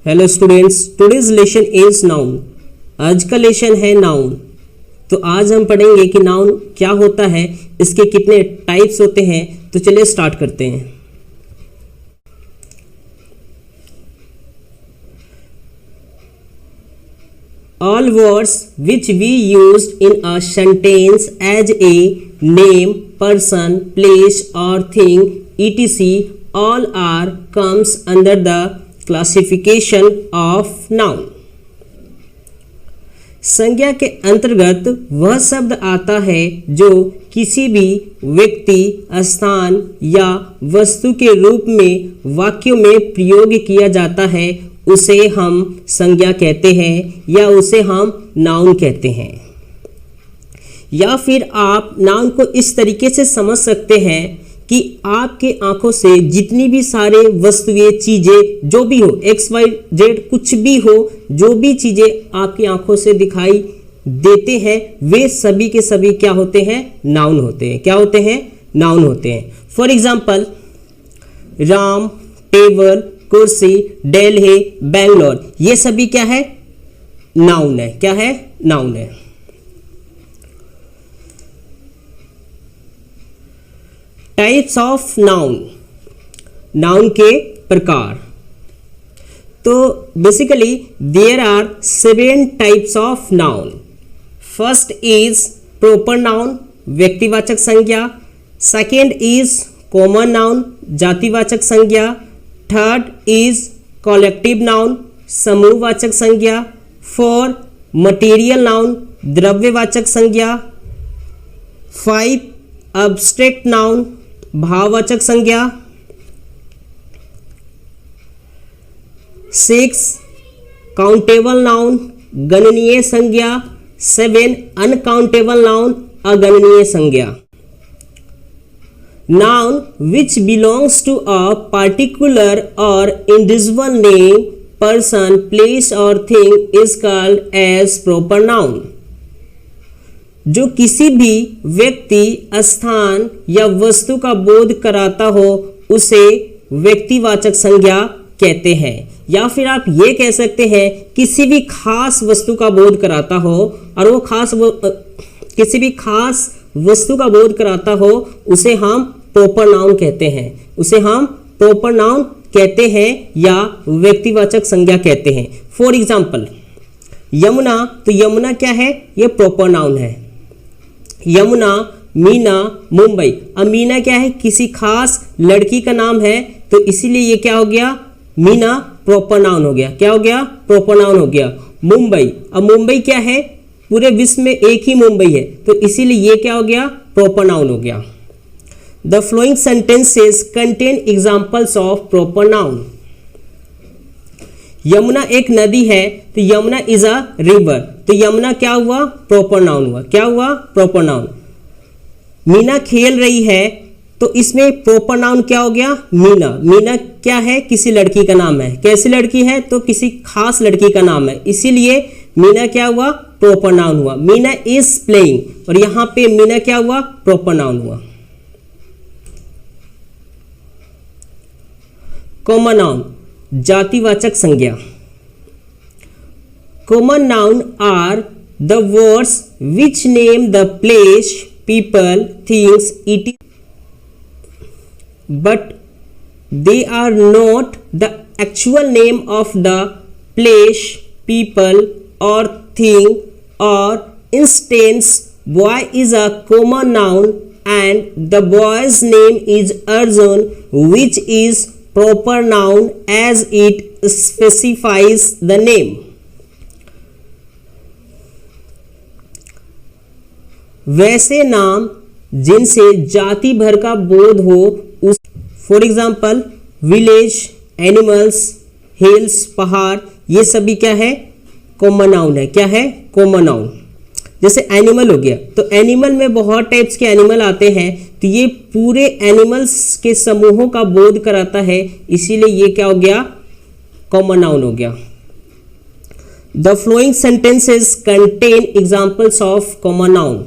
Hello students, today's lesson is noun. आज का lesson है नाउन। तो आज हम पढ़ेंगे कि नाउन क्या होता है, इसके कितने टाइप्स होते हैं। तो चलिए स्टार्ट करते हैं। All words which we used in a sentence as a name, person, place or thing etc. all are comes under the classification of noun. संज्ञा के अंतर्गत वह शब्द आता है जो किसी भी व्यक्ति, स्थान या वस्तु के रूप में वाक्यों में प्रयोग किया जाता है, उसे हम संज्ञा कहते हैं या उसे हम नाउन कहते हैं। या फिर आप नाउन को इस तरीके से समझ सकते हैं कि आपके आंखों से जितनी भी सारे वस्तुएं, चीजें, जो भी हो, एक्स वाई जेड कुछ भी हो, जो भी चीजें आपकी आंखों से दिखाई देते हैं, वे सभी के सभी क्या होते हैं? नाउन होते हैं। क्या होते हैं? नाउन होते हैं। फॉर एग्जाम्पल, राम, टेबल, कुर्सी, दिल्ली, बेंगलोर, ये सभी क्या है? नाउन है। क्या है? नाउन है। टाइप्स ऑफ नाउन, नाउन के प्रकार। तो basically there are 7 types of noun. First is proper noun, व्यक्तिवाचक संज्ञा। सेकेंड इज कॉमन नाउन, जातिवाचक संज्ञा। थर्ड इज कलेक्टिव नाउन, समूहवाचक संज्ञा। 4 मटेरियल नाउन, द्रव्यवाचक संज्ञा। 5 अब्स्ट्रैक्ट नाउन, भाववाचक संज्ञा। 6 काउंटेबल नाउन, गणनीय संज्ञा। 7 अनकाउंटेबल नाउन, अगणनीय संज्ञा। Noun which belongs to a particular or individual name, person, place or thing is called as proper noun. जो किसी भी व्यक्ति, स्थान या वस्तु का बोध कराता हो, उसे व्यक्तिवाचक संज्ञा कहते हैं। या फिर आप ये कह सकते हैं किसी भी खास वस्तु का बोध कराता हो, और वो किसी भी खास वस्तु का बोध कराता हो, उसे हम प्रॉपर नाउन कहते हैं। उसे हम प्रॉपर नाउन कहते हैं या व्यक्तिवाचक संज्ञा कहते हैं। फॉर एग्जाम्पल, यमुना, तो यमुना क्या है? ये प्रॉपर नाउन है। यमुना, मीना, मुंबई। अब मीना क्या है? किसी खास लड़की का नाम है, तो इसीलिए ये क्या हो गया? मीना प्रॉपर नाउन हो गया। क्या हो गया? प्रॉपर नाउन हो गया। मुंबई, अब मुंबई क्या है? पूरे विश्व में एक ही मुंबई है, तो इसीलिए ये क्या हो गया? प्रॉपर नाउन हो गया। The following sentences contain examples of proper noun. Yamuna एक नदी है, तो यमुना इज अ रिवर, तो यमुना क्या हुआ? प्रॉपर नाउन हुआ। क्या हुआ? Proper noun. मीना खेल रही है, तो इसमें प्रॉपर नाउन क्या हो गया? मीना। मीना क्या है? किसी लड़की का नाम है। कैसी लड़की है? तो किसी खास लड़की का नाम है, इसीलिए मीना क्या हुआ? प्रॉपर नाउन हुआ। मीना इज प्लेइंग, और यहां पे मीना क्या हुआ? प्रॉपर नाउन हुआ। कॉमन नाउन, जातिवाचक संज्ञा। Common noun are the words which name the place, people, things it, but they are not the actual name of the place, people और थिंग। और instance, boy is a common noun and the boy's name is Arjun, which is proper noun as it specifies the name. वैसे नाम जिनसे जाति भर का बोध हो, उस for example village, animals, hills, पहाड़, ये सभी क्या है? कॉमन नाउन है। क्या है? Common noun. जैसे एनिमल हो गया, तो एनिमल में बहुत टाइप्स के एनिमल आते हैं, तो ये पूरे एनिमल्स के समूहों का बोध कराता है, इसीलिए ये क्या हो गया? कॉमन नाउन हो गया। The flowing sentences contain examples of common noun.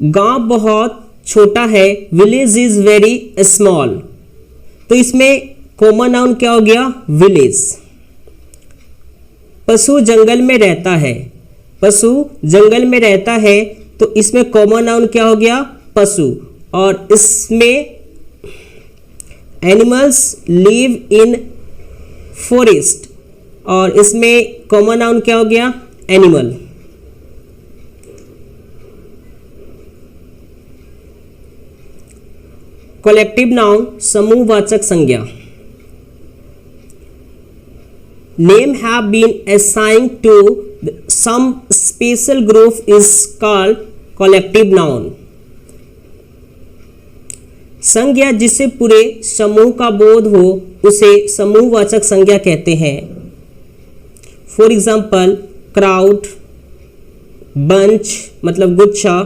गांव बहुत छोटा है, विलेज इज वेरी स्मॉल, तो इसमें कॉमन नाउन क्या हो गया? विलेज। पशु जंगल में रहता है, पशु जंगल में रहता है, तो इसमें कॉमन नाउन क्या हो गया? पशु। और इसमें एनिमल्स लिव इन फॉरेस्ट, और इसमें कॉमन नाउन क्या हो गया? एनिमल। कलेक्टिव नाउन समूहवाचक संज्ञा। Name have been assigned to some special group is called collective noun. संज्ञा जिससे पूरे समूह का बोध हो उसे समूहवाचक संज्ञा कहते हैं। फॉर एग्जाम्पल क्राउड, बंच मतलब गुच्छा,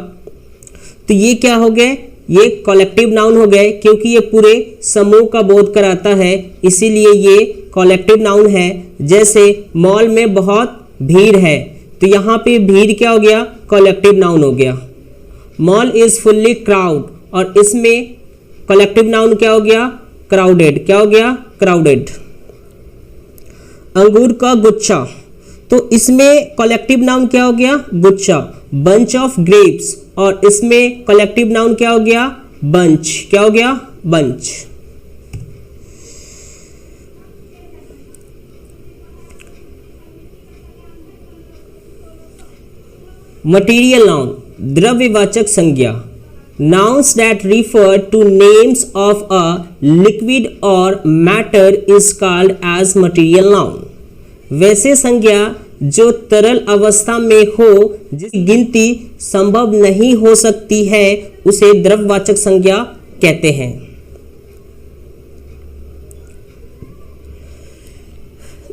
तो ये क्या हो गए? ये कलेक्टिव नाउन हो गए, क्योंकि ये पूरे समूह का बोध कराता है, इसीलिए ये कलेक्टिव नाउन है। जैसे मॉल में बहुत भीड़ है, तो यहाँ पे भीड़ क्या हो गया? कलेक्टिव नाउन हो गया। मॉल इज फुल्ली क्राउड, और इसमें कलेक्टिव नाउन क्या हो गया? क्राउडेड। क्या हो गया? क्राउडेड। अंगूर का गुच्छा, तो इसमें कलेक्टिव नाउन क्या हो गया? गुच्छा। बंच ऑफ ग्रेप्स, और इसमें कलेक्टिव नाउन क्या हो गया? बंच। क्या हो गया? बंच। मटीरियल नाउन द्रव्यवाचक संज्ञा। Nouns that refer to names of a liquid or matter is called as material noun. वैसे संज्ञा जो तरल अवस्था में हो, जिसकी गिनती संभव नहीं हो सकती है, उसे द्रव्यवाचक संज्ञा कहते हैं।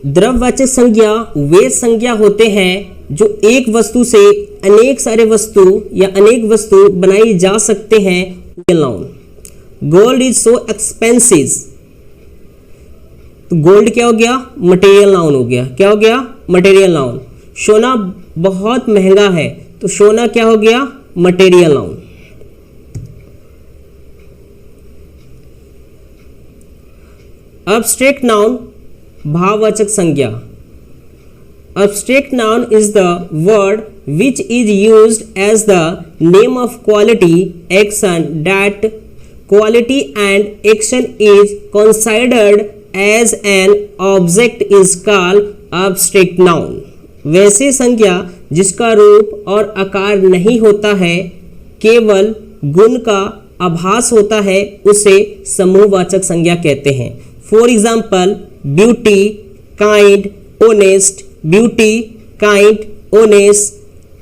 द्रव्यवाचक संज्ञा वे संज्ञा होते हैं जो एक वस्तु से अनेक सारे वस्तु या अनेक वस्तु बनाई जा सकते हैं। गोल्ड इज सो एक्सपेंसिव, तो गोल्ड क्या हो गया? मटेरियल नाउन हो गया। क्या हो गया? Material noun. सोना बहुत महंगा है, तो सोना क्या हो गया? Material noun. अब्स्ट्रैक्ट नाउन भाववाचक संज्ञा। Abstract noun is the word which is used as the name of quality, action, that quality and action is considered as an object is called abstract noun. वैसे संज्ञा जिसका रूप और आकार नहीं होता है, केवल गुण का आभास होता है, उसे समूहवाचक संज्ञा कहते हैं। For example beauty, kind, honest. Beauty, kind, honest,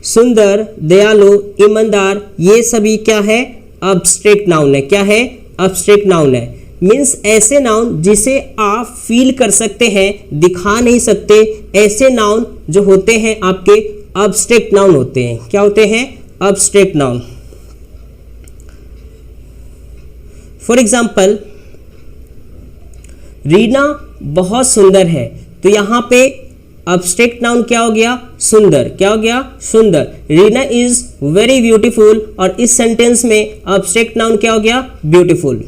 सुंदर, दयालु, ईमानदार, ये सभी क्या है? अब्स्ट्रैक्ट नाउन है। क्या है? अब्स्ट्रैक्ट नाउन है। मीन्स ऐसे नाउन जिसे आप फील कर सकते हैं, दिखा नहीं सकते, ऐसे नाउन जो होते हैं आपके अब्स्ट्रैक्ट नाउन होते हैं। क्या होते हैं? Abstract noun. For example Reena बहुत सुंदर है, तो यहाँ पे अब्स्ट्रैक्ट नाउन क्या हो गया? सुंदर। क्या हो गया? सुंदर। रीना इज वेरी ब्यूटीफुल, और इस सेंटेंस में अब्स्ट्रैक्ट नाउन क्या हो गया? ब्यूटीफुल।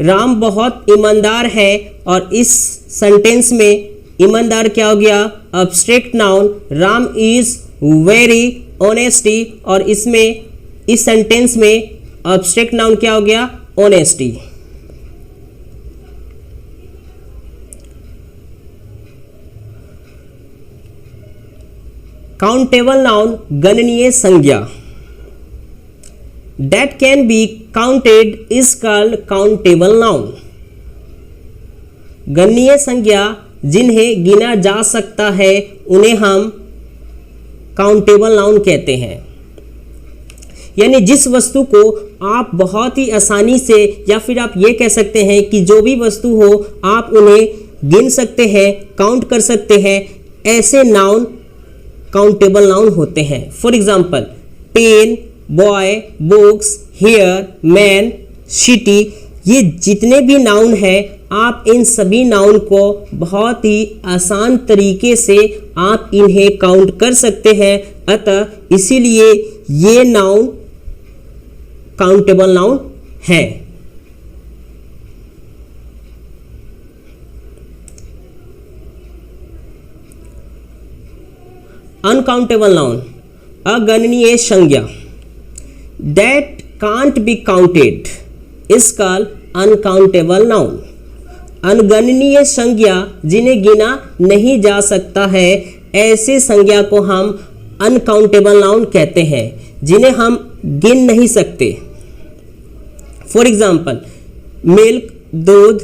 राम बहुत ईमानदार है, और इस सेंटेंस में ईमानदार क्या हो गया? Abstract noun. Ram is very honesty, और इसमें इस सेंटेंस में अब्स्ट्रैक्ट नाउन क्या हो गया? ऑनेस्टी। काउंटेबल नाउन गणनीय संज्ञा। That can be counted is called countable noun. गणनीय संज्ञा जिन्हें गिना जा सकता है, उन्हें हम काउंटेबल नाउन कहते हैं। यानी जिस वस्तु को आप बहुत ही आसानी से, या फिर आप ये कह सकते हैं कि जो भी वस्तु हो आप उन्हें गिन सकते हैं, काउंट कर सकते हैं, ऐसे नाउन काउंटेबल नाउन होते हैं। For example pen, boy, books, hair, man, city, ये जितने भी नाउन हैं, आप इन सभी नाउन को बहुत ही आसान तरीके से आप इन्हें काउंट कर सकते हैं। अतः इसीलिए ये नाउन काउंटेबल नाउन है। अनकाउंटेबल नाउन, अगणनीय संज्ञा, that can't be counted is called uncountable noun. अनगणनीय संज्ञा जिन्हें गिना नहीं जा सकता है, ऐसे संज्ञा को हम अनकाउंटेबल नाउन कहते हैं, जिन्हें हम गिन नहीं सकते। फॉर एग्जाम्पल, मिल्क दूध,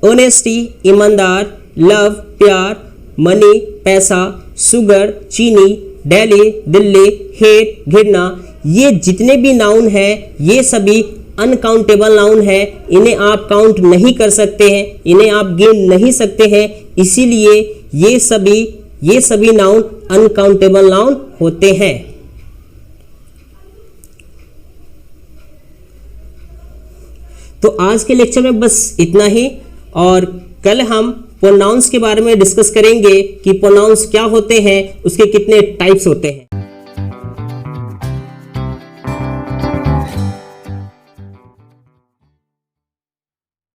ऑनेस्टी ईमानदार, लव प्यार, मनी पैसा, शुगर चीनी, डेली दिल्ली, हेट घृणा, ये जितने भी नाउन हैं ये सभी अनकाउंटेबल नाउन है। इन्हें आप काउंट नहीं कर सकते हैं, इन्हें आप गिन नहीं सकते हैं, इसीलिए ये सभी नाउन अनकाउंटेबल नाउन होते हैं। तो आज के लेक्चर में बस इतना ही, और कल हम प्रोनाउंस के बारे में डिस्कस करेंगे कि प्रोनाउंस क्या होते हैं, उसके कितने टाइप्स होते हैं।